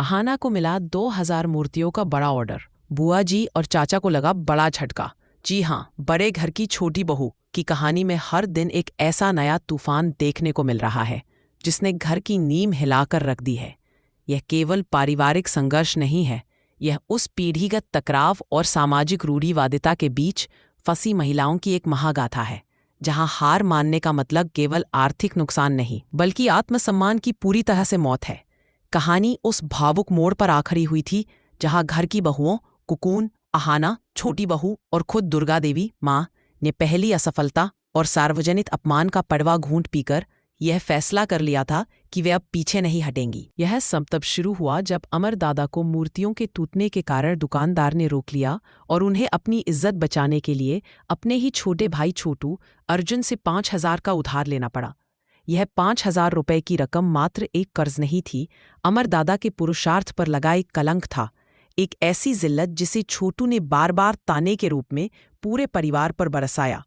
अहाना को मिला 2000 मूर्तियों का बड़ा ऑर्डर। बुआ जी और चाचा को लगा बड़ा झटका। जी हाँ, बड़े घर की छोटी बहू की कहानी में हर दिन एक ऐसा नया तूफान देखने को मिल रहा है जिसने घर की नींव हिलाकर रख दी है। यह केवल पारिवारिक संघर्ष नहीं है, यह उस पीढ़ीगत टकराव और सामाजिक रूढ़िवादिता के बीच फंसी महिलाओं की एक महागाथा है, जहां हार मानने का मतलब केवल आर्थिक नुकसान नहीं बल्कि आत्मसम्मान की पूरी तरह से मौत है। कहानी उस भावुक मोड़ पर आ खड़ी हुई थी जहां घर की बहुओं कुकून, अहाना, छोटी बहू और खुद दुर्गा देवी माँ ने पहली असफलता और सार्वजनिक अपमान का कड़वा घूंट पीकर यह फैसला कर लिया था कि वे अब पीछे नहीं हटेंगी। यह सब तब शुरू हुआ जब अमर दादा को मूर्तियों के टूटने के कारण दुकानदार ने रोक लिया और उन्हें अपनी इज्जत बचाने के लिए अपने ही छोटे भाई छोटू अर्जुन से 5000 का उधार लेना पड़ा। यह 5000 रुपये की रकम मात्र एक कर्ज नहीं थी, अमर दादा के पुरुषार्थ पर लगा एक कलंक था, एक ऐसी जिल्लत जिसे छोटू ने बार बार ताने के रूप में पूरे परिवार पर बरसाया।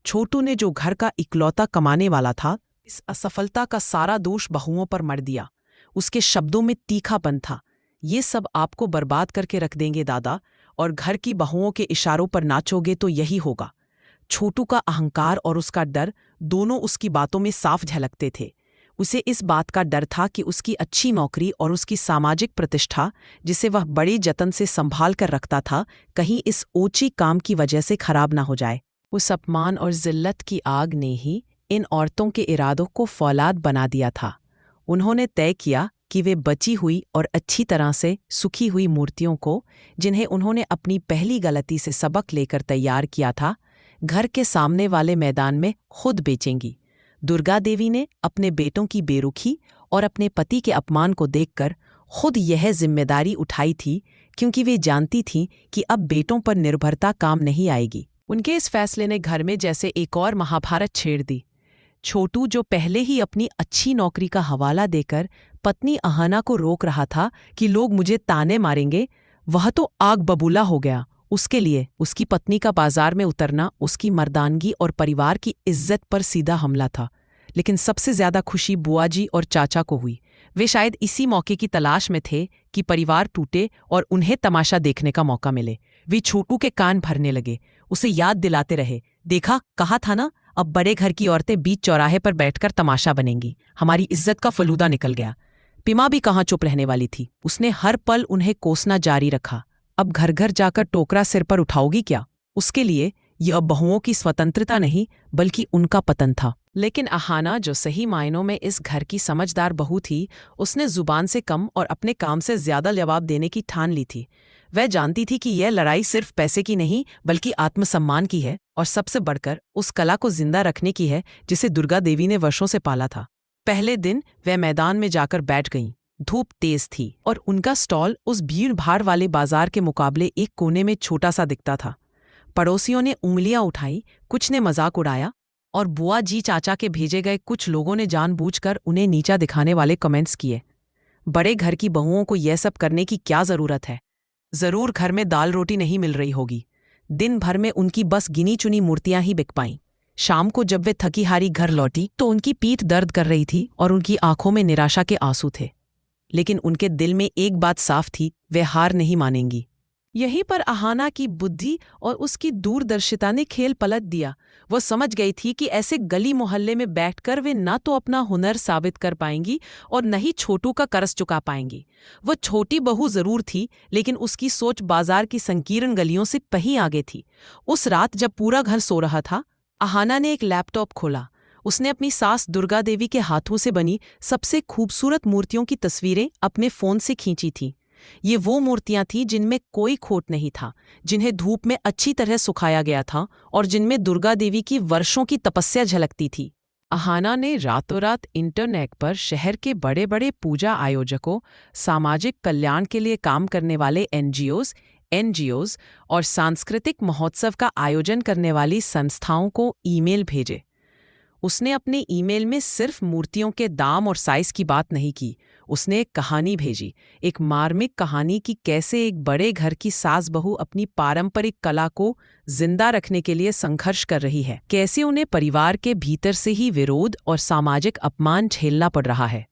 छोटू ने जो घर का इकलौता कमाने वाला था, इस असफलता का सारा दोष बहुओं पर मढ़ दिया। उसके शब्दों में तीखापन था, ये सब आपको बर्बाद करके रख देंगे दादा, और घर की बहुओं के इशारों पर नाचोगे तो यही होगा। छोटू का अहंकार और उसका डर दोनों उसकी बातों में साफ झलकते थे। उसे इस बात का डर था कि उसकी अच्छी नौकरी और उसकी सामाजिक प्रतिष्ठा, जिसे वह बड़े जतन से संभाल कर रखता था, कहीं इस ऊंची काम की वजह से खराब ना हो जाए। उस अपमान और जिल्लत की आग ने ही इन औरतों के इरादों को फौलाद बना दिया था। उन्होंने तय किया कि वे बची हुई और अच्छी तरह से सुखी हुई मूर्तियों को, जिन्हें उन्होंने अपनी पहली गलती से सबक लेकर तैयार किया था, घर के सामने वाले मैदान में खुद बेचेंगी। दुर्गा देवी ने अपने बेटों की बेरुखी और अपने पति के अपमान को देखकर खुद यह जिम्मेदारी उठाई थी, क्योंकि वे जानती थीं कि अब बेटों पर निर्भरता काम नहीं आएगी। उनके इस फैसले ने घर में जैसे एक और महाभारत छेड़ दी। छोटू, जो पहले ही अपनी अच्छी नौकरी का हवाला देकर पत्नी अहाना को रोक रहा था कि लोग मुझे ताने मारेंगे, वह तो आग बबूला हो गया। उसके लिए उसकी पत्नी का बाजार में उतरना उसकी मर्दानगी और परिवार की इज्जत पर सीधा हमला था। लेकिन सबसे ज्यादा खुशी बुआ जी और चाचा को हुई। वे शायद इसी मौके की तलाश में थे कि परिवार टूटे और उन्हें तमाशा देखने का मौका मिले। वे छोटू के कान भरने लगे, उसे याद दिलाते रहे, देखा, कहा था ना, अब बड़े घर की औरतें बीच चौराहे पर बैठकर तमाशा बनेंगी। हमारी इज्जत का फलूदा निकल गया। पिमा भी कहाँ चुप रहने वाली थी, उसने हर पल उन्हें कोसना जारी रखा। अब घर घर जाकर टोकरा सिर पर उठाओगी क्या? उसके लिए यह बहुओं की स्वतंत्रता नहीं बल्कि उनका पतन था। लेकिन अहाना, जो सही मायनों में इस घर की समझदार बहू थी, उसने जुबान से कम और अपने काम से ज्यादा जवाब देने की ठान ली थी। वह जानती थी कि यह लड़ाई सिर्फ पैसे की नहीं बल्कि आत्मसम्मान की है, और सबसे बढ़कर उस कला को जिंदा रखने की है जिसे दुर्गा देवी ने वर्षों से पाला था। पहले दिन वह मैदान में जाकर बैठ गईं। धूप तेज थी और उनका स्टॉल उस भीड़ भाड़ वाले बाजार के मुकाबले एक कोने में छोटा सा दिखता था। पड़ोसियों ने उंगलियां उठाई, कुछ ने मजाक उड़ाया, और बुआ जी चाचा के भेजे गए कुछ लोगों ने जानबूझकर उन्हें नीचा दिखाने वाले कमेंट्स किए। बड़े घर की बहुओं को यह सब करने की क्या जरूरत है? जरूर घर में दाल रोटी नहीं मिल रही होगी। दिन भर में उनकी बस गिनी चुनी मूर्तियां ही बिक पाईं। शाम को जब वे थकी हारी घर लौटी तो उनकी पीठ दर्द कर रही थी और उनकी आंखों में निराशा के आंसू थे। लेकिन उनके दिल में एक बात साफ थी, वे हार नहीं मानेंगी। यहीं पर अहाना की बुद्धि और उसकी दूरदर्शिता ने खेल पलट दिया। वो समझ गई थी कि ऐसे गली मोहल्ले में बैठकर वे न तो अपना हुनर साबित कर पाएंगी और न ही छोटू का कर्ज चुका पाएंगी। वो छोटी बहू जरूर थी, लेकिन उसकी सोच बाजार की संकीर्ण गलियों से कहीं आगे थी। उस रात जब पूरा घर सो रहा था, अहाना ने एक लैपटॉप खोला। उसने अपनी सास दुर्गा देवी के हाथों से बनी सबसे खूबसूरत मूर्तियों की तस्वीरें अपने फोन से खींची थीं। ये वो मूर्तियां थीं जिनमें कोई खोट नहीं था, जिन्हें धूप में अच्छी तरह सुखाया गया था और जिनमें दुर्गा देवी की वर्षों की तपस्या झलकती थी। अहाना ने रातों रात इंटरनेट पर शहर के बड़े बड़े पूजा आयोजकों, सामाजिक कल्याण के लिए काम करने वाले एनजीओज और सांस्कृतिक महोत्सव का आयोजन करने वाली संस्थाओं को ईमेल भेजे। उसने अपने ईमेल में सिर्फ मूर्तियों के दाम और साइज की बात नहीं की, उसने एक कहानी भेजी, एक मार्मिक कहानी कि कैसे एक बड़े घर की सास बहू अपनी पारंपरिक कला को जिंदा रखने के लिए संघर्ष कर रही है, कैसे उन्हें परिवार के भीतर से ही विरोध और सामाजिक अपमान झेलना पड़ रहा है।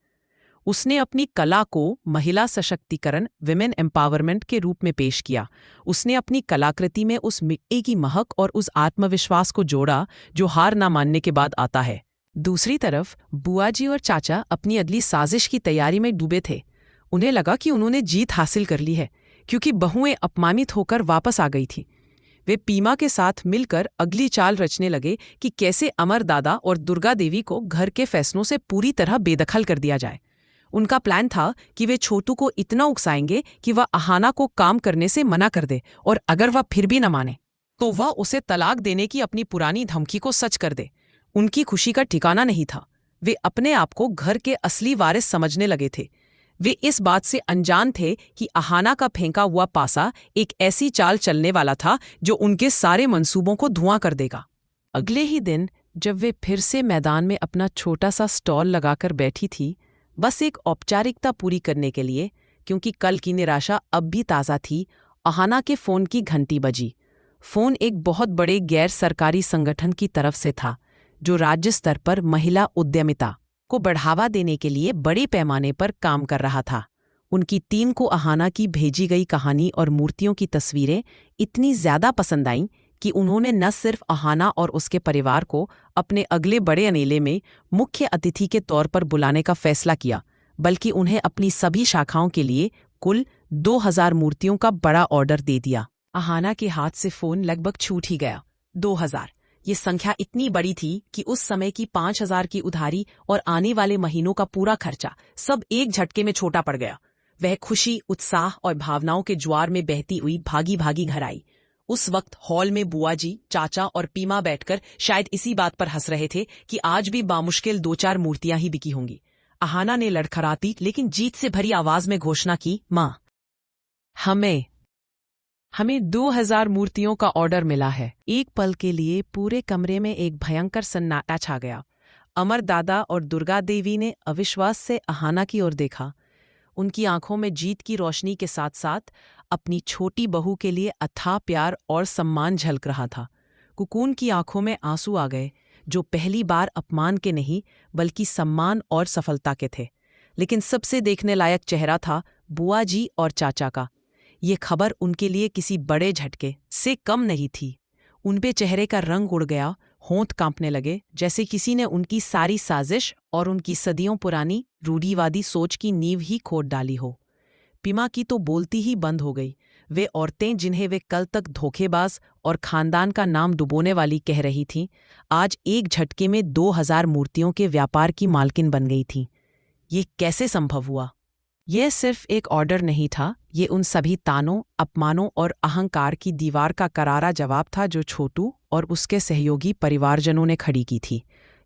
उसने अपनी कला को महिला सशक्तिकरण, विमेन एम्पावरमेंट के रूप में पेश किया। उसने अपनी कलाकृति में उस मिट्टी की महक और उस आत्मविश्वास को जोड़ा जो हार ना मानने के बाद आता है। दूसरी तरफ बुआ जी और चाचा अपनी अगली साजिश की तैयारी में डूबे थे। उन्हें लगा कि उन्होंने जीत हासिल कर ली है, क्योंकि बहुएं अपमानित होकर वापस आ गई थी। वे पीमा के साथ मिलकर अगली चाल रचने लगे कि कैसे अमर दादा और दुर्गा देवी को घर के फैसलों से पूरी तरह बेदखल कर दिया जाए। उनका प्लान था कि वे छोटू को इतना उकसाएंगे कि वह अहाना को काम करने से मना कर दे, और अगर वह फिर भी न माने तो वह उसे तलाक देने की अपनी पुरानी धमकी को सच कर दे। उनकी खुशी का ठिकाना नहीं था। वे अपने आप को घर के असली वारिस समझने लगे थे। वे इस बात से अनजान थे कि अहाना का फेंका हुआ पासा एक ऐसी चाल चलने वाला था जो उनके सारे मंसूबों को धुआं कर देगा। अगले ही दिन जब वे फिर से मैदान में अपना छोटा सा स्टॉल लगाकर बैठी थी, बस एक औपचारिकता पूरी करने के लिए, क्योंकि कल की निराशा अब भी ताज़ा थी, अहाना के फ़ोन की घंटी बजी। फ़ोन एक बहुत बड़े गैर सरकारी संगठन की तरफ से था, जो राज्य स्तर पर महिला उद्यमिता को बढ़ावा देने के लिए बड़े पैमाने पर काम कर रहा था। उनकी टीम को अहाना की भेजी गई कहानी और मूर्तियों की तस्वीरें इतनी ज़्यादा पसंद आईं कि उन्होंने न सिर्फ अहाना और उसके परिवार को अपने अगले बड़े अनेले में मुख्य अतिथि के तौर पर बुलाने का फैसला किया, बल्कि उन्हें अपनी सभी शाखाओं के लिए कुल 2000 मूर्तियों का बड़ा ऑर्डर दे दिया। अहाना के हाथ से फ़ोन लगभग छूट ही गया। 2000, ये संख्या इतनी बड़ी थी कि उस समय की 5000 की उधारी और आने वाले महीनों का पूरा खर्चा सब एक झटके में छोटा पड़ गया। वह खुशी, उत्साह और भावनाओं के ज्वार में बहती हुई भागी भागी घर आई। उस वक्त हॉल में बुआ जी, चाचा और पीमा बैठकर शायद इसी बात पर हंस रहे थे कि आज भी बामुश्किल 2-4 मूर्तियां ही बिकी होंगी। अहाना ने लड़खड़ाती लेकिन जीत से भरी आवाज में घोषणा की, माँ, हमें 2000 मूर्तियों का ऑर्डर मिला है। एक पल के लिए पूरे कमरे में एक भयंकर सन्नाटा छा गया। अमर दादा और दुर्गा देवी ने अविश्वास से अहाना की ओर देखा। उनकी आंखों में जीत की रोशनी के साथ साथ अपनी छोटी बहू के लिए अथाह प्यार और सम्मान झलक रहा था। कुकून की आंखों में आंसू आ गए, जो पहली बार अपमान के नहीं बल्कि सम्मान और सफलता के थे। लेकिन सबसे देखने लायक चेहरा था बुआ जी और चाचा का। ये खबर उनके लिए किसी बड़े झटके से कम नहीं थी। उनपे चेहरे का रंग उड़ गया, होंठ कांपने लगे, जैसे किसी ने उनकी सारी साजिश और उनकी सदियों पुरानी रूढ़िवादी सोच की नींव ही खोद डाली हो। पीमा की तो बोलती ही बंद हो गई। वे औरतें जिन्हें वे कल तक धोखेबाज और खानदान का नाम डुबोने वाली कह रही थीं, आज एक झटके में 2000 मूर्तियों के व्यापार की मालकिन बन गई थीं। ये कैसे संभव हुआ? यह सिर्फ एक ऑर्डर नहीं था, ये उन सभी तानों, अपमानों और अहंकार की दीवार का करारा जवाब था जो छोटू और उसके सहयोगी परिवारजनों ने खड़ी की थी।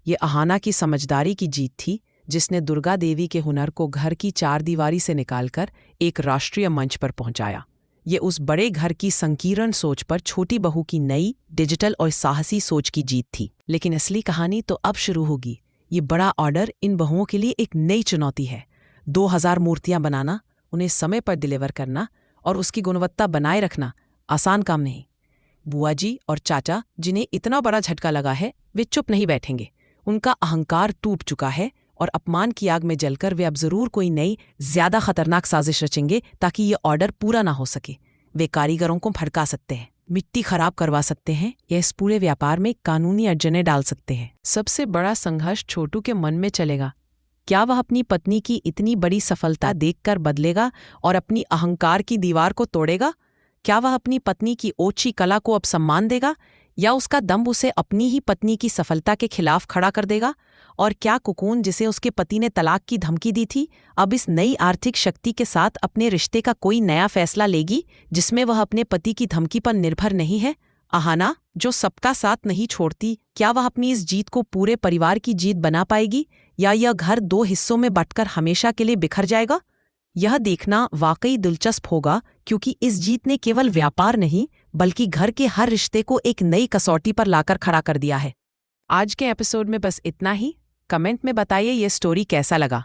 ये अहाना की समझदारी की जीत थी, जिसने दुर्गा देवी के हुनर को घर की चारदीवारी से निकालकर एक राष्ट्रीय मंच पर पहुंचाया। ये उस बड़े घर की संकीर्ण सोच पर छोटी बहू की नई, डिजिटल और साहसी सोच की जीत थी। लेकिन असली कहानी तो अब शुरू होगी। ये बड़ा ऑर्डर इन बहुओं के लिए एक नई चुनौती है। 2000 मूर्तियां बनाना, उन्हें समय पर डिलीवर करना और उसकी गुणवत्ता बनाए रखना आसान काम नहीं। बुआ जी और चाचा, जिन्हें इतना बड़ा झटका लगा है, वे चुप नहीं बैठेंगे। उनका अहंकार टूट चुका है और अपमान की आग में जलकर वे अब जरूर कोई नई, ज्यादा खतरनाक साजिश रचेंगे ताकि ये ऑर्डर पूरा ना हो सके। वे कारीगरों को भड़का सकते हैं, मिट्टी खराब करवा सकते हैं या इस पूरे व्यापार में कानूनी अड़चनें डाल सकते हैं। सबसे बड़ा संघर्ष छोटू के मन में चलेगा। क्या वह अपनी पत्नी की इतनी बड़ी सफलता देखकर बदलेगा और अपनी अहंकार की दीवार को तोड़ेगा? क्या वह अपनी पत्नी की ओछी कला को अब सम्मान देगा, या उसका दम्भ उसे अपनी ही पत्नी की सफलता के खिलाफ खड़ा कर देगा? और क्या कुकून, जिसे उसके पति ने तलाक की धमकी दी थी, अब इस नई आर्थिक शक्ति के साथ अपने रिश्ते का कोई नया फैसला लेगी जिसमें वह अपने पति की धमकी पर निर्भर नहीं है? अहाना, जो सबका साथ नहीं छोड़ती, क्या वह अपनी इस जीत को पूरे परिवार की जीत बना पाएगी, या यह घर 2 हिस्सों में बंटकर हमेशा के लिए बिखर जाएगा? यह देखना वाकई दिलचस्प होगा, क्योंकि इस जीत ने केवल व्यापार नहीं बल्कि घर के हर रिश्ते को एक नई कसौटी पर लाकर खड़ा कर दिया है। आज के एपिसोड में बस इतना ही। कमेंट में बताइए ये स्टोरी कैसा लगा।